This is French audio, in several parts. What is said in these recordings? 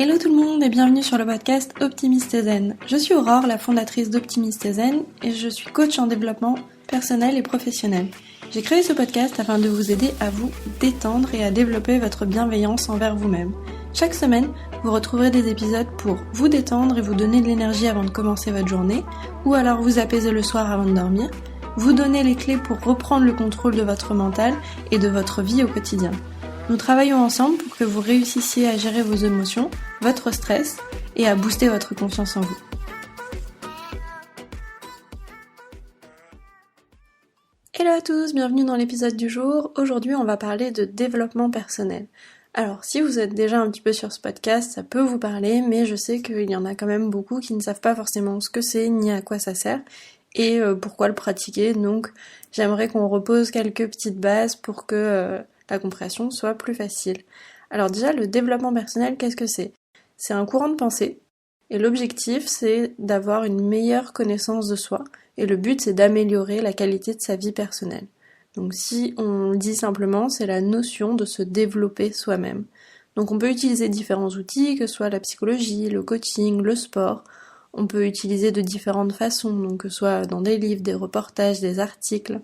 Hello tout le monde et bienvenue sur le podcast Optimiste et Zen. Je suis Aurore, la fondatrice d'Optimiste et Zen et je suis coach en développement personnel et professionnel. J'ai créé ce podcast afin de vous aider à vous détendre et à développer votre bienveillance envers vous-même. Chaque semaine, vous retrouverez des épisodes pour vous détendre et vous donner de l'énergie avant de commencer votre journée, ou alors vous apaiser le soir avant de dormir, vous donner les clés pour reprendre le contrôle de votre mental et de votre vie au quotidien. Nous travaillons ensemble pour que vous réussissiez à gérer vos émotions, votre stress et à booster votre confiance en vous. Hello à tous, bienvenue dans l'épisode du jour. Aujourd'hui, on va parler de développement personnel. Alors, si vous êtes déjà un petit peu sur ce podcast, ça peut vous parler, mais je sais qu'il y en a quand même beaucoup qui ne savent pas forcément ce que c'est ni à quoi ça sert et pourquoi le pratiquer. Donc, j'aimerais qu'on repose quelques petites bases pour que la compréhension soit plus facile. Alors déjà, le développement personnel, qu'est-ce que c'est ? C'est un courant de pensée, et l'objectif, c'est d'avoir une meilleure connaissance de soi, et le but, c'est d'améliorer la qualité de sa vie personnelle. Donc si on le dit simplement, c'est la notion de se développer soi-même. Donc on peut utiliser différents outils, que ce soit la psychologie, le coaching, le sport. On peut utiliser de différentes façons, donc que ce soit dans des livres, des reportages, des articles.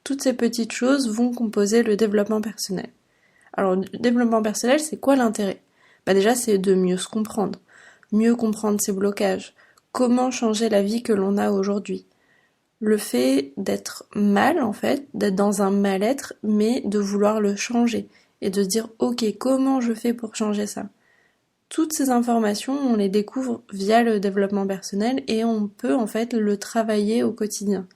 Toutes ces petites choses vont composer le développement personnel. Alors, le développement personnel, c'est quoi l'intérêt ? Déjà, c'est de mieux se comprendre ses blocages, comment changer la vie que l'on a aujourd'hui. Le fait d'être mal, en fait, d'être dans un mal-être, mais de vouloir le changer, et de se dire, ok, comment je fais pour changer ça ? Toutes ces informations, on les découvre via le développement personnel, et on peut, en fait, le travailler au quotidien.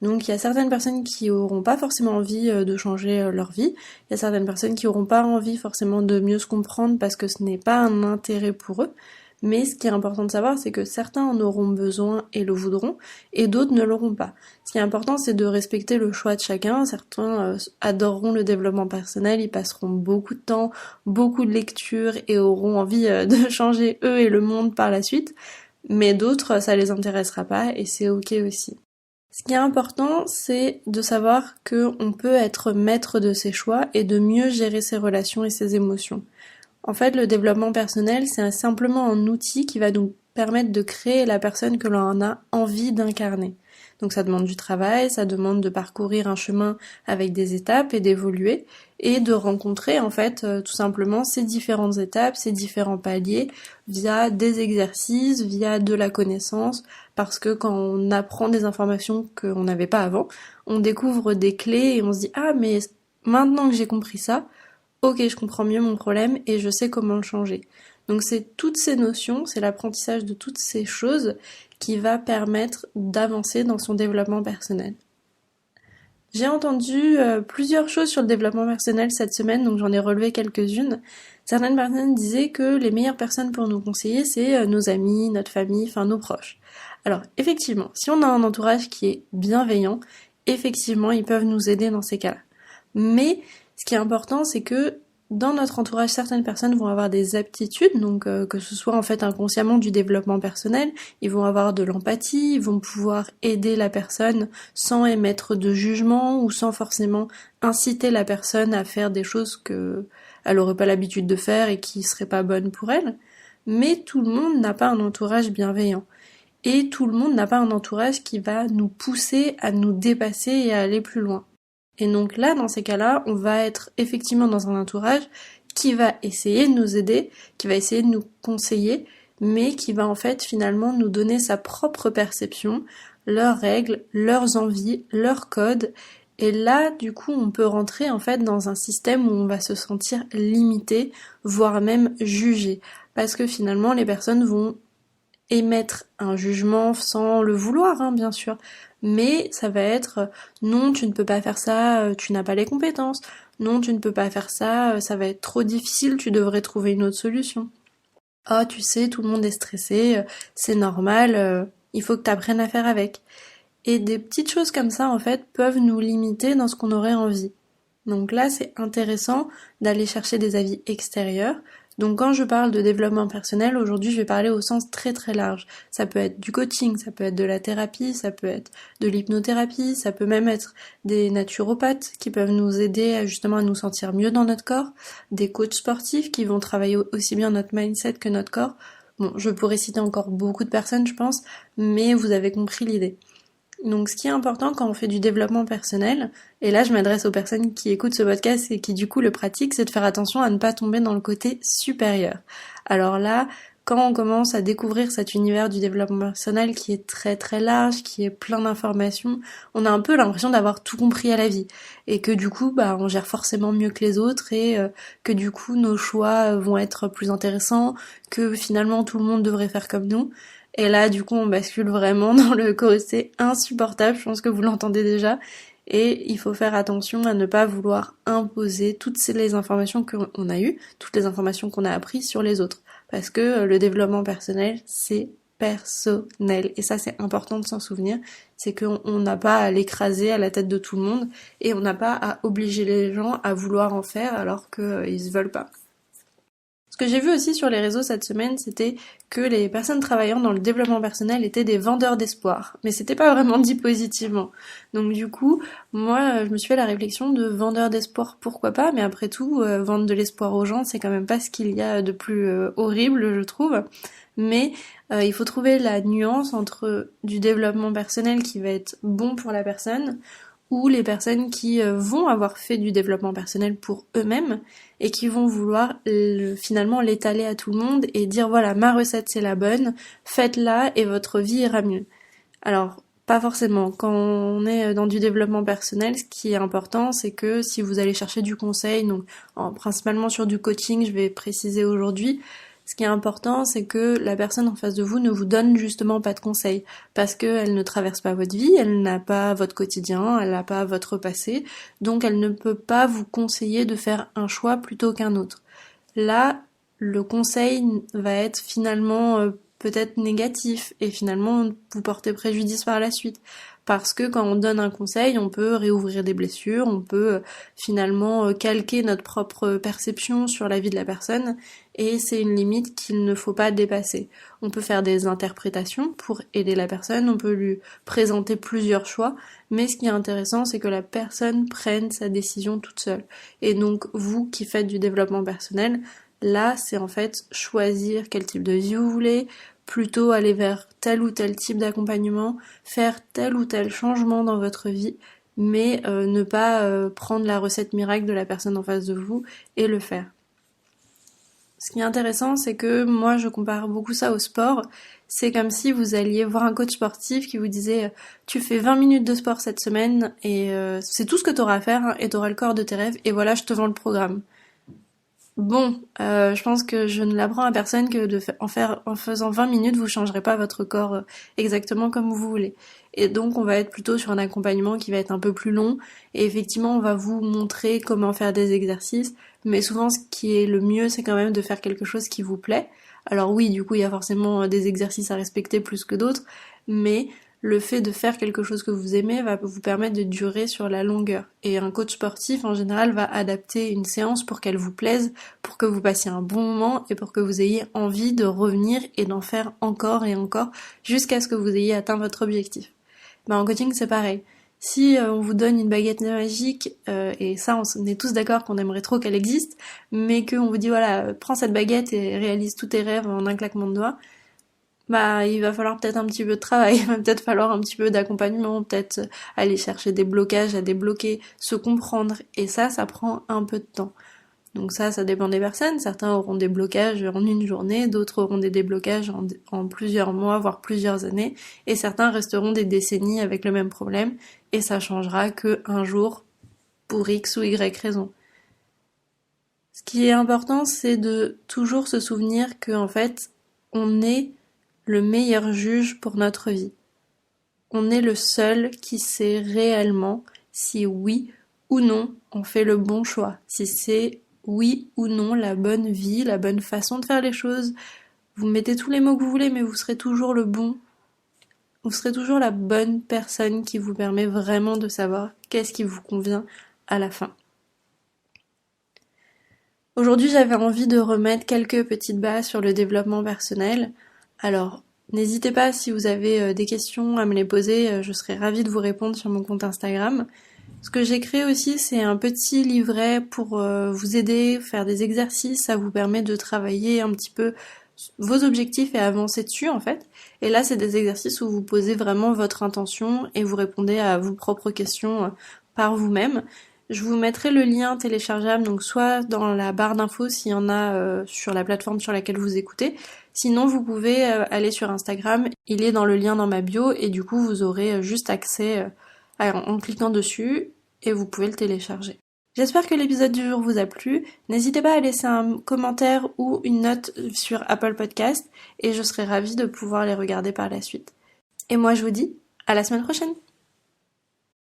Donc il y a certaines personnes qui auront pas forcément envie de changer leur vie, il y a certaines personnes qui auront pas envie forcément de mieux se comprendre parce que ce n'est pas un intérêt pour eux, mais ce qui est important de savoir, c'est que certains en auront besoin et le voudront, et d'autres ne l'auront pas. Ce qui est important, c'est de respecter le choix de chacun. Certains adoreront le développement personnel, ils passeront beaucoup de temps, beaucoup de lectures et auront envie de changer eux et le monde par la suite, mais d'autres, ça les intéressera pas et c'est ok aussi. Ce qui est important, c'est de savoir qu'on peut être maître de ses choix et de mieux gérer ses relations et ses émotions. En fait, le développement personnel, c'est simplement un outil qui va nous permettre de créer la personne que l'on a envie d'incarner. Donc ça demande du travail, ça demande de parcourir un chemin avec des étapes et d'évoluer et de rencontrer en fait tout simplement ces différentes étapes, ces différents paliers via des exercices, via de la connaissance, parce que quand on apprend des informations qu'on n'avait pas avant, on découvre des clés et on se dit « Ah mais maintenant que j'ai compris ça, ok, je comprends mieux mon problème et je sais comment le changer ». Donc c'est toutes ces notions, c'est l'apprentissage de toutes ces choses qui va permettre d'avancer dans son développement personnel. J'ai entendu plusieurs choses sur le développement personnel cette semaine, donc j'en ai relevé quelques-unes. Certaines personnes disaient que les meilleures personnes pour nous conseiller, c'est nos amis, notre famille, enfin nos proches. Alors effectivement, si on a un entourage qui est bienveillant, effectivement ils peuvent nous aider dans ces cas-là. Mais ce qui est important, c'est que dans notre entourage, certaines personnes vont avoir des aptitudes, donc que ce soit en fait inconsciemment du développement personnel, ils vont avoir de l'empathie, ils vont pouvoir aider la personne sans émettre de jugement ou sans forcément inciter la personne à faire des choses que elle aurait pas l'habitude de faire et qui seraient pas bonnes pour elle. Mais tout le monde n'a pas un entourage bienveillant. Et tout le monde n'a pas un entourage qui va nous pousser à nous dépasser et à aller plus loin. Et donc là, dans ces cas-là, on va être effectivement dans un entourage qui va essayer de nous aider, qui va essayer de nous conseiller, mais qui va en fait finalement nous donner sa propre perception, leurs règles, leurs envies, leurs codes. Et là, du coup, on peut rentrer en fait dans un système où on va se sentir limité, voire même jugé. Parce que finalement, les personnes vont émettre un jugement sans le vouloir, bien sûr. Mais ça va être non, tu ne peux pas faire ça, tu n'as pas les compétences. Non, tu ne peux pas faire ça, ça va être trop difficile, tu devrais trouver une autre solution. Ah, tu sais, tout le monde est stressé, c'est normal, il faut que tu apprennes à faire avec. Et des petites choses comme ça, en fait, peuvent nous limiter dans ce qu'on aurait envie. Donc là, c'est intéressant d'aller chercher des avis extérieurs, Donc quand je parle de développement personnel, aujourd'hui je vais parler au sens très très large. Ça peut être du coaching, ça peut être de la thérapie, ça peut être de l'hypnothérapie, ça peut même être des naturopathes qui peuvent nous aider justement à nous sentir mieux dans notre corps, des coachs sportifs qui vont travailler aussi bien notre mindset que notre corps. Bon, je pourrais citer encore beaucoup de personnes, je pense, mais vous avez compris l'idée. Donc ce qui est important quand on fait du développement personnel, et là je m'adresse aux personnes qui écoutent ce podcast et qui du coup le pratiquent, c'est de faire attention à ne pas tomber dans le côté supérieur. Alors là, quand on commence à découvrir cet univers du développement personnel qui est très très large, qui est plein d'informations, on a un peu l'impression d'avoir tout compris à la vie. Et que du coup, on gère forcément mieux que les autres et que du coup nos choix vont être plus intéressants, que finalement tout le monde devrait faire comme nous. Et là, du coup, on bascule vraiment dans le côté insupportable, je pense que vous l'entendez déjà. Et il faut faire attention à ne pas vouloir imposer toutes les informations qu'on a eues, toutes les informations qu'on a apprises sur les autres. Parce que le développement personnel, c'est personnel. Et ça, c'est important de s'en souvenir. C'est qu'on n'a pas à l'écraser à la tête de tout le monde et on n'a pas à obliger les gens à vouloir en faire alors qu'ils ne veulent pas. Ce que j'ai vu aussi sur les réseaux cette semaine, c'était que les personnes travaillant dans le développement personnel étaient des vendeurs d'espoir. Mais c'était pas vraiment dit positivement. Donc du coup, moi, je me suis fait la réflexion de vendeur d'espoir, pourquoi pas, mais après tout, vendre de l'espoir aux gens, c'est quand même pas ce qu'il y a de plus horrible, je trouve. Mais il faut trouver la nuance entre du développement personnel qui va être bon pour la personne, ou les personnes qui vont avoir fait du développement personnel pour eux-mêmes et qui vont vouloir finalement l'étaler à tout le monde et dire voilà, ma recette c'est la bonne, faites-la et votre vie ira mieux. Alors, pas forcément. Quand on est dans du développement personnel, ce qui est important, c'est que si vous allez chercher du conseil, donc principalement sur du coaching, je vais préciser aujourd'hui, ce qui est important, c'est que la personne en face de vous ne vous donne justement pas de conseils, parce qu'elle ne traverse pas votre vie, elle n'a pas votre quotidien, elle n'a pas votre passé, donc elle ne peut pas vous conseiller de faire un choix plutôt qu'un autre. Là, le conseil va être finalement peut-être négatif et finalement vous porter préjudice par la suite. Parce que quand on donne un conseil, on peut réouvrir des blessures, on peut finalement calquer notre propre perception sur la vie de la personne et c'est une limite qu'il ne faut pas dépasser. On peut faire des interprétations pour aider la personne, on peut lui présenter plusieurs choix, mais ce qui est intéressant, c'est que la personne prenne sa décision toute seule. Et donc, vous qui faites du développement personnel, là, c'est en fait choisir quel type de vie vous voulez, plutôt aller vers tel ou tel type d'accompagnement, faire tel ou tel changement dans votre vie, mais ne pas prendre la recette miracle de la personne en face de vous et le faire. Ce qui est intéressant, c'est que moi, je compare beaucoup ça au sport. C'est comme si vous alliez voir un coach sportif qui vous disait tu fais 20 minutes de sport cette semaine et c'est tout ce que tu auras à faire hein, et tu auras le corps de tes rêves et voilà, je te vends le programme. Bon, je pense que je ne l'apprends à personne que en faisant 20 minutes, vous changerez pas votre corps exactement comme vous voulez. Et donc, on va être plutôt sur un accompagnement qui va être un peu plus long. Et effectivement, on va vous montrer comment faire des exercices. Mais souvent, ce qui est le mieux, c'est quand même de faire quelque chose qui vous plaît. Alors oui, du coup, il y a forcément des exercices à respecter plus que d'autres. Mais le fait de faire quelque chose que vous aimez va vous permettre de durer sur la longueur. Et un coach sportif, en général, va adapter une séance pour qu'elle vous plaise, pour que vous passiez un bon moment et pour que vous ayez envie de revenir et d'en faire encore et encore jusqu'à ce que vous ayez atteint votre objectif. En coaching, c'est pareil. Si on vous donne une baguette magique, et ça on est tous d'accord qu'on aimerait trop qu'elle existe, mais qu'on vous dit voilà, prends cette baguette et réalise tous tes rêves en un claquement de doigts, il va falloir peut-être un petit peu de travail, il va peut-être falloir un petit peu d'accompagnement, peut-être aller chercher des blocages à débloquer, se comprendre, et ça prend un peu de temps. Donc ça dépend des personnes, certains auront des blocages en une journée, d'autres auront des déblocages en plusieurs mois, voire plusieurs années, et certains resteront des décennies avec le même problème, et ça changera que un jour, pour X ou Y raison. Ce qui est important, c'est de toujours se souvenir que, en fait, on est le meilleur juge pour notre vie. On est le seul qui sait réellement si oui ou non on fait le bon choix, si c'est oui ou non la bonne vie, la bonne façon de faire les choses. Vous mettez tous les mots que vous voulez, mais vous serez toujours le bon. Vous serez toujours la bonne personne qui vous permet vraiment de savoir qu'est-ce qui vous convient à la fin. Aujourd'hui, j'avais envie de remettre quelques petites bases sur le développement personnel. Alors, n'hésitez pas si vous avez des questions à me les poser, je serai ravie de vous répondre sur mon compte Instagram. Ce que j'ai créé aussi, c'est un petit livret pour vous aider, faire des exercices, ça vous permet de travailler un petit peu vos objectifs et avancer dessus en fait. Et là, c'est des exercices où vous posez vraiment votre intention et vous répondez à vos propres questions par vous-même. Je vous mettrai le lien téléchargeable, donc soit dans la barre d'infos s'il y en a sur la plateforme sur laquelle vous écoutez. Sinon, vous pouvez aller sur Instagram, il est dans le lien dans ma bio et du coup, vous aurez juste accès en cliquant dessus et vous pouvez le télécharger. J'espère que l'épisode du jour vous a plu. N'hésitez pas à laisser un commentaire ou une note sur Apple Podcast et je serai ravie de pouvoir les regarder par la suite. Et moi, je vous dis à la semaine prochaine.